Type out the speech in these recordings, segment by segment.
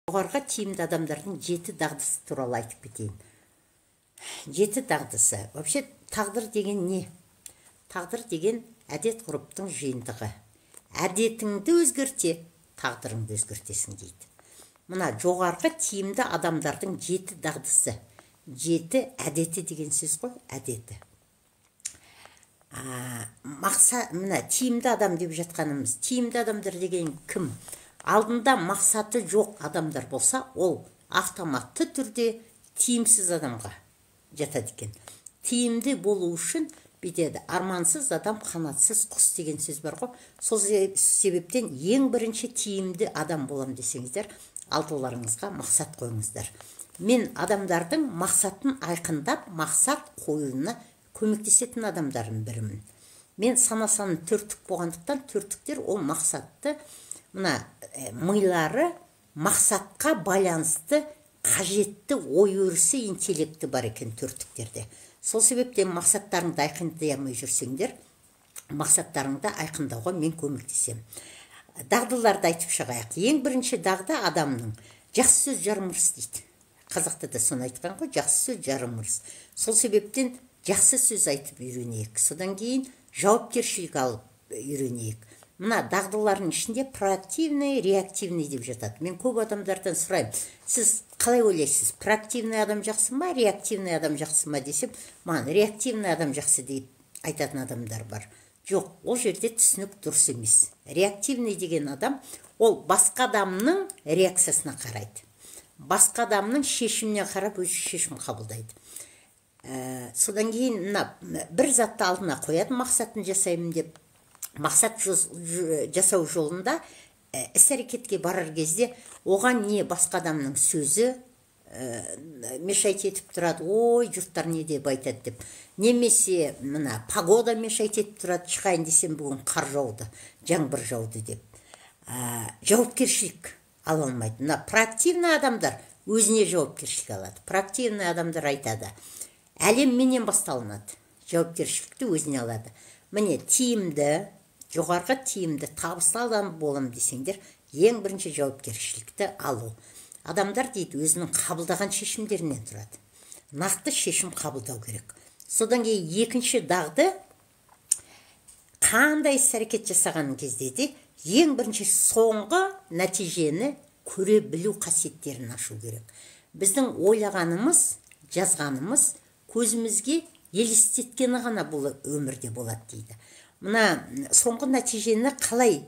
Жоғарғы тиімді адамдардың 7 дағдысы туралы айтып кетейін. 7 дағдысы. Вообще тағдыр деген не? Тағдыр деген әдет ғұрыптың жиынтығы. Әдетіңді өзгерте, тағдырыңды өзгертесің дейді. Мына жоғарғы тиімді адамдардың 7 дағдысы. 7 әдеті деген сөз ғой, әдеті. Мына тиімді адам деп жатқанымыз, тиімді адамдар деген кім? Алдында мақсаты жоқ адамдар болса, ол автоматты түрде тиімсіз адамға жатады екен. Тиімді болу үшін бүйтеді, армансыз адам қанатсыз құс деген сөз бар ғой. Сол себептен ең бірінші тиімді адам болам десеңіздер, алдыларыңызға мақсат қойыңыздар. Мен адамдардың мақсатын айқындап, мақсат қоюына көмектесетін адамдардың бірімін. Мен санасаны төрттік болғандықтан, төрттіктер ол мақсатты, мына милары мақсатқа байланысты қажетті ой өрісі, интеллекті бар екен төрттіктерде. Сол себептен мақсаттарыңды айқындай алмай жүрсеңдер, мақсаттарыңды айқындауға мен көмектесем. Дағдыларды айтып шығайық. Ең бірінші дағды адамның жақсы сөз жарым ырыс дейді. Қазақта да соны айтқан ғой, жақсы сөз жарым ырыс. Сол себептен жақсы сөз айтып үйренейік. Содан кейін жауапкершілік алып үйренейік. Мына дағдылардың ішінде проактивный, реактивный деп жатады. Мен көп адамдардан сұраймын, сіз қалай ойлайсыз, проактивный адам жақсы ма, реактивный адам жақсы ма десем, маған реактивный адам жақсы деп айтатын адамдар бар. Жоқ, ол жерде түсінік дұрыс емес. Реактивный деген адам, ол басқа адамның реакциясына қарайды. Басқа адамның шешіміне қарап өзі шешім қабылдайды. Содан кейін бір затты алдына қояды, мақсатын жасаймын деп. Мақсат жасау жолында іс-әрекетке барар кезде оған не басқа адамның сөзі мешайт етіп тұрады, ой, жұрттар не деп айтады деп. Немесе мына погода мешайт етіп тұрады, шығайын десем бүгін қар жауды, жаңбыр жауды деп. Жауапкершілік ала алмайды. Мына проактивный адамдар өзіне жауапкершілік алады. Проактивный адамдар айтады, әлем менен басталынады. Жауапкершілікті өзіне алады. Міне тиімді, жоғарғы тиімді, табысты адам болам десеңдер, ең бірінші жауапкершілікті алу. Адамдар дейді, өзінің қабылдаған шешімдерінен тұрады. Нақты шешім қабылдау керек. Содан кейін екінші дағды, қандай іс-әрекет жасаған кезде де ең бірінші соңғы нәтижені көре білу қасиеттерін ашу керек. Біздің ойлағанымыз, жазғанымыз көзімізге елестеткені ғана бұл өмірде болады дейді. Мына соңғы нәтижені қалай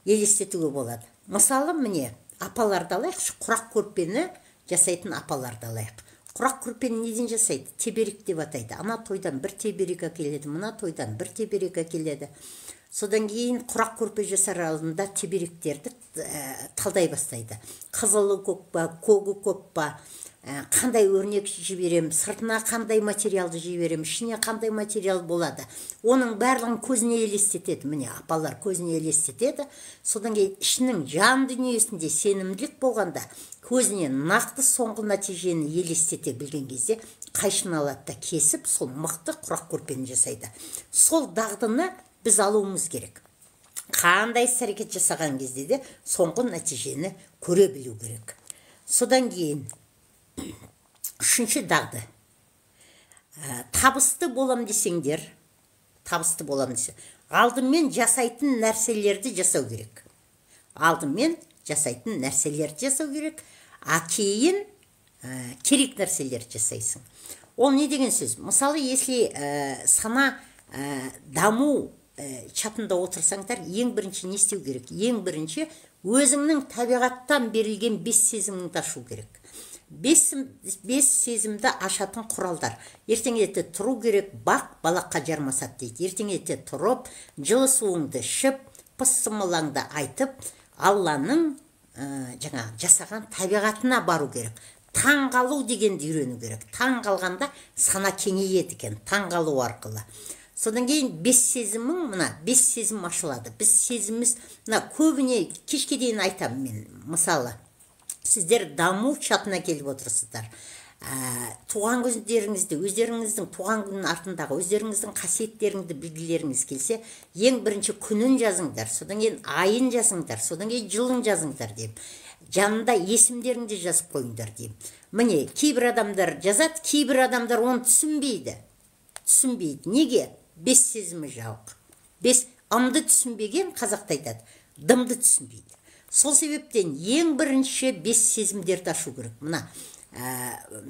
елестетуге болады? Мысалы, міне, апаларды алайық, құрақ көрпені жасайтын апаларды алайық. Құрақ көрпені неден жасайды? Теберек деп атайды. Ана тойдан бір теберек әкеледі, мына тойдан бір теберек әкеледі. Содан кейін құрақ көрпе жасар алдында теберектерді талдай бастайды. Қызылы көп па, көгі көп па, қандай өрнек жіберем, сыртына қандай материалды жіберем, ішіне қандай материал болады. Оның барлығын көзіне елестетеді. Міне, апалар көзіне елестетеді. Содан кейін ішінің жан дүниесінде сенімділік болғанда, көзіне нақты соңғы нәтижені елестете білген кезде, қайшын алады да кесіп, сол мықты құрақ көрпені жасайды. Сол дағдыны біз алуымыз керек. Қандай іс-әрекет жасаған кезде де соңғы нәтижені көре білу керек. Содан кейін үшінші дағды. Табысты болам десеңдер, алдымен жасайтын нәрселерді жасау керек. Алдымен жасайтын нәрселерді жасау керек, кейін керек нәрселерді жасайсың. Ол не деген сөз? Мысалы, если сана даму чатында отырсаңдар, ең бірінші не істеу керек? Ең бірінші өзіңнің табиғаттан берілген 5 сезіміңді ашу керек. 5 сезімді ашатын құралдар. Ертеңете тұру керек, бақ балаққа жармасады дейді. Ертеңете тұрып, жылы суыңды ішіп, пысымылаңды айтып, Алланың жасаған табиғатына бару керек. Таң қалу дегенді үйрену керек. Таң қалғанда сана кеңейеді екен, таң қалу арқылы. Содан кейін 5 сезімің, мына 5 сезім ашылады. Біз сезіміміз, мына көбіне кешке дейін айтамын мен, мысалы, сіздер даму чатына келіп отырсыздар. туған күндеріңізді, өздеріңіздің туған күннің артындағы өздеріңіздің қасиеттеріңді білгілеріңіз келсе, ең бірінші күнін жазыңдар, содан кейін айын жазыңдар, содан кейін жылын жазыңдар деймін. Жанында есімдеріңді жазып қойыңдар деймін. Міне, кейбір адамдар жазады, кейбір адамдар оны түсінбейді. Неге? Бес сезімі жауық. Бес ымды түсінбеген қазақта айтады, дымды түсінбейді. Сол себептен ең бірінші бес сезімдерді ашу керек. Мына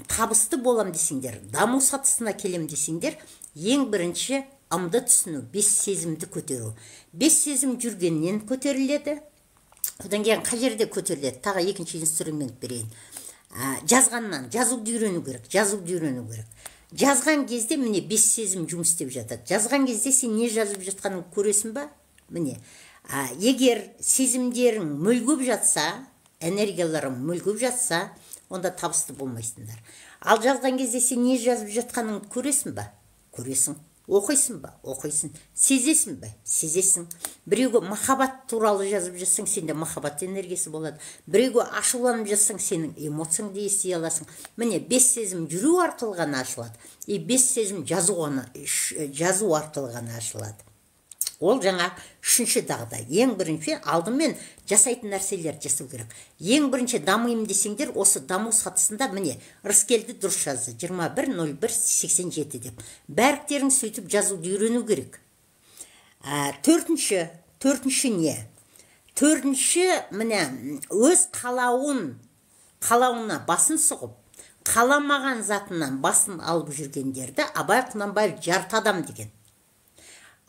табысты болам десеңдер, даму сатысына келем десеңдер, ең бірінші ымды түсіну, бес сезімді көтеру. Бес сезім жүргеннен көтеріледі. Одан кейін қай жерде көтеріледі? Тағы екінші инструмент берейін. Жазғаннан, жазуды үйрену керек. Жазған кезде міне бес сезім жұмыс істеп жатады. Жазған кезде сен не жазып жатқанын көресің ба? Міне, егер сезімдерің мүлгіп жатса, энергияларың мүлгіп жатса, онда табысты болмайсыңдар. Ал жазған кезде сен не жазып жатқанын көресің ба? Көресің. Оқисың ба? Оқисың. Сезесің ба? Сезесің. Біреуге махаббат туралы жазып жатсаң, сенде махаббат энергиясы болады. Біреуге ашуланып жатсаң, сенің эмоцияңды ести аласың. Міне, бес сезім жүру арқылы ғана ашылады. Бес сезім жазу арқылы ғана ашылады. Ол жаңа үшінші дағды. Ең бірінші алдымен жасайтын нәрселер жасау керек. Ең бірінші дамыйым десеңдер, осы даму сатысында міне Рыскелді дұрыс жазды. 21.01.87 деп. Бәріктерін сөйтіп жазуды үйрену керек. Төртінші не? Төртінші міне өз қалауына басын сұғып, қаламаған затынан басын алып жүргендерді Абай Құнанбаев жарты адам деген.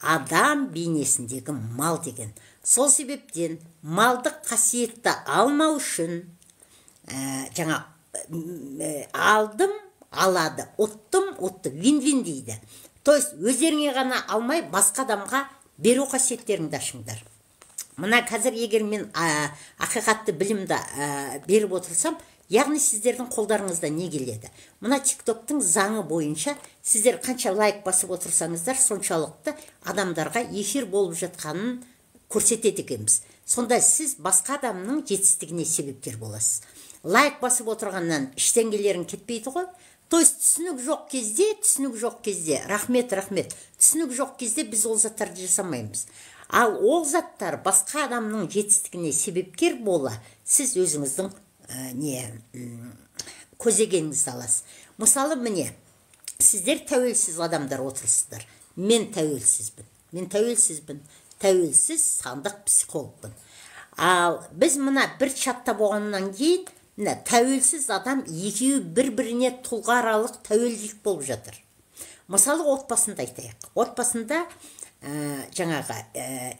Адам бейнесіндегі мал деген. Сол себептен малдық қасиетті алмау үшін жаңа алдым, алады, ұттым, ұтты, вин-вин дейді. То есть өздеріңе ғана алмай, басқа адамға беру қасиеттеріңді ашыңдар. Мына қазір егер мен ақиқатты білімді беріп отырсам, яғни сіздердің қолдарыңызда не келеді? Мына тиктоктың заңы бойынша сіздер қанша лайк басып отырсаңыздар, соншалықты адамдарға эфир болып жатқанын көрсетеді екенбіз. Сонда сіз басқа адамның жетістігіне себепкер боласыз. Лайк басып отырғаннан іштеңгелерің кетпейді ғой. То есть түсінік жоқ кезде, рахмет, түсінік жоқ кезде біз ол заттарды жасамаймыз. Ал ол заттар басқа адамның жетістігіне себепкер бола, сіз өзіңіздің көзегеніңізді аласыз. Мысалы, міне, сіздер тәуелсіз адамдар отырсыздар. Мен тәуелсізбін. Тәуелсіз сандық психологпын. Ал біз мына бір чатта болғаннан кейін, тәуелсіз адам екеуі бір-біріне тұлғааралық тәуелділік болып жатыр. Мысалы, отбасында айтайық. Отбасында жаңағы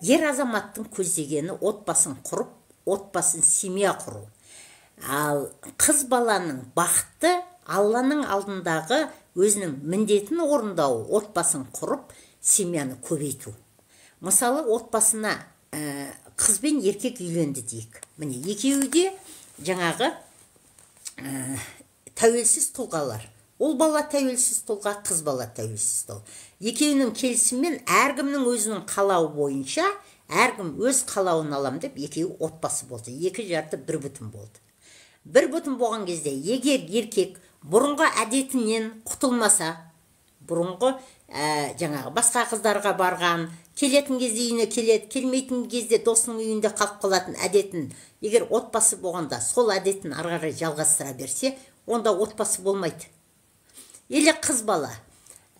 ер азаматтың көздегені отбасын құрып, отбасын семья құру. Ал қыз баланың бақыты Алланың алдындағы өзінің міндетін орындау, отбасын құрып, семьяны көбейту. Мысалы, отбасына қыз бен еркек үйленді дейік. Міне, екеуі де жаңағы тәуелсіз тұлғалар. Ол бала тәуелсіз тұлға, қыз бала тәуелсіз тұлға. Екеуінің келісімімен әркімнің өзінің қалауы бойынша, әркім өз қалауын алам деп, екеуі отбасы болды. Екі жарты бір бүтін болды. Бір бүтін болған кезде, егер еркек бұрынғы әдетінен құтылмаса, бұрынғы жаңағы басқа қыздарға барған, келетін кезде үйіне келеді, келмейтін кезде досының үйінде қалып қалатын әдетін, егер отбасы болғанда сол әдетін ары қарай жалғастыра берсе, онда отбасы болмайды. Или қыз бала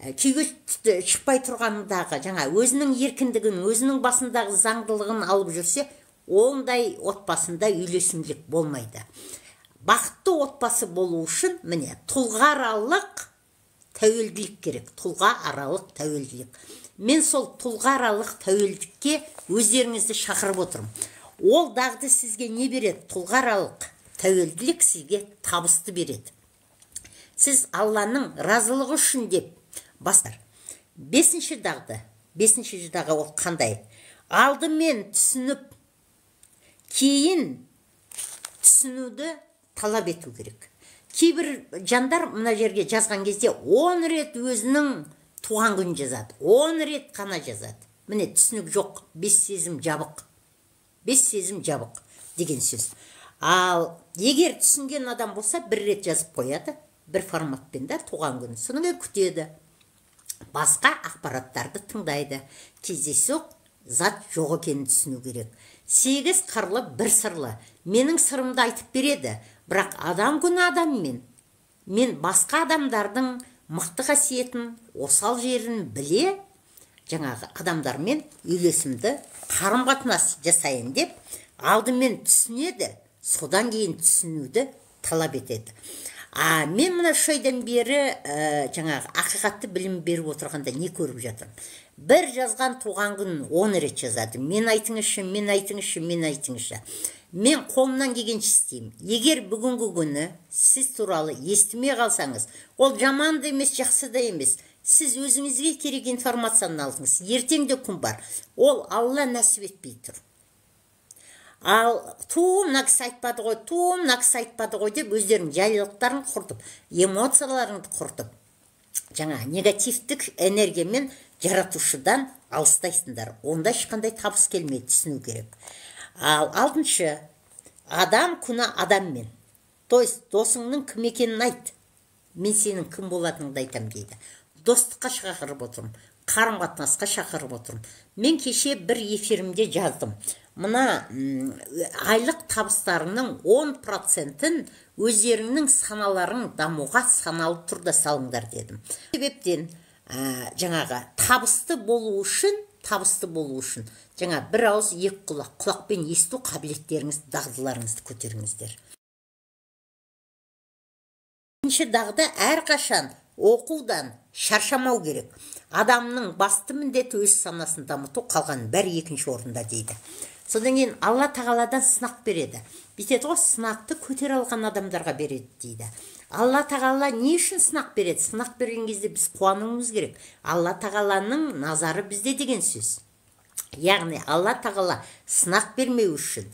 күйге шықпай тұрғандағы жаңа өзінің еркіндігін, өзінің басындағы заңдылығын алып жүрсе, ондай отбасында үйлесімділік болмайды. Бақытты отбасы болу үшін міне тұлғааралық тәуелділік керек. Тұлғааралық тәуелділік. Мен сол тұлғааралық тәуелділікке өздеріңізді шақырып отырмын. Ол дағды сізге не береді? Тұлғааралық тәуелділік сізге табысты береді. Сіз Алланың разылығы үшін деп бастар. Бесінші дағды ол қандай? Алдымен түсініп, кейін түсінуді талап ету керек. Кейбір жандар мына жерге жазған кезде 10 рет өзінің туған күнін жазады. 10 рет қана жазады. Міне түсінік жоқ, бес сезім жабық деген сөз. Ал егер түсінген адам болса, бір рет жазып қояды. бір форматпен да туған күн. Содан кейін күтеді. Басқа ақпараттарды тыңдайды. Кездейсоқ зат жоқ екенін түсіну керек. 8 қырлы бір сырлы. Менің сырымды айтып береді. Бірақ адам күні адаммен. Мен басқа адамдардың мықты қасиетін, осал жерін біле, жаңағы адамдармен үйлесімді қарым-қатынас жасайын деп, алдымен түсінеді, содан кейін түсінуді талап етеді. Мен мына үш айдан бері жаңағы ақиқатты білім беріп отырғанда не көріп жатырмын? Бір жазған туған күнін 10 рет жазады. Мен айтыңызшы, мен айтыңызшы, мен айтыңызшы. Мен қолымнан келгенше істеймін. Егер бүгінгі күні сіз туралы естімей қалсаңыз, ол жаман да емес, жақсы да емес. Сіз өзіңізге керек информацияны алдыңыз. Ертең де күн бар. Ол Алла нәсіп етпей тұр. Ал мына кісі айтпады ғой деп өздерінің жайлылықтарын құртып, эмоцияларыңды құртып, жаңа негативтік энергиямен жаратушыдан алыстайсыңдар. Онда ешқандай табыс келмейді, түсіну керек. Ал 6-шы, адам күні адаммен. То есть досыңның кім екенін айт. Мен сенің кім болатыныңды айтам дейді. Достыққа шақырып отырмын, қарым-қатынасқа шақырып отырмын. Мен кеше бір эфирімде жаздым. Мына айлық табыстарының 10%-ін өздеріңнің саналарың дамуға саналы түрде салыңдар дедім. Себептен жаңағы табысты болу үшін, жаңа бір ауыз екі құлақпен есту қабілеттеріңіз, дағдыларыңызды көтеріңіздер. Екінші дағды әрқашан оқудан шаршамау керек. Адамның басты міндеті өз санасын дамыту, қалған бәрі екінші орында дейді. Содан кейін Алла тағаладан сынақ береді. Бүйтеді ғой, сынақты көтер алған адамдарға береді дейді. Алла тағала не үшін сынақ береді? Сынақ берген кезде біз қуануымыз керек. Алла тағаланың назары бізде деген сөз. Яғни Алла тағала сынақ бермеу үшін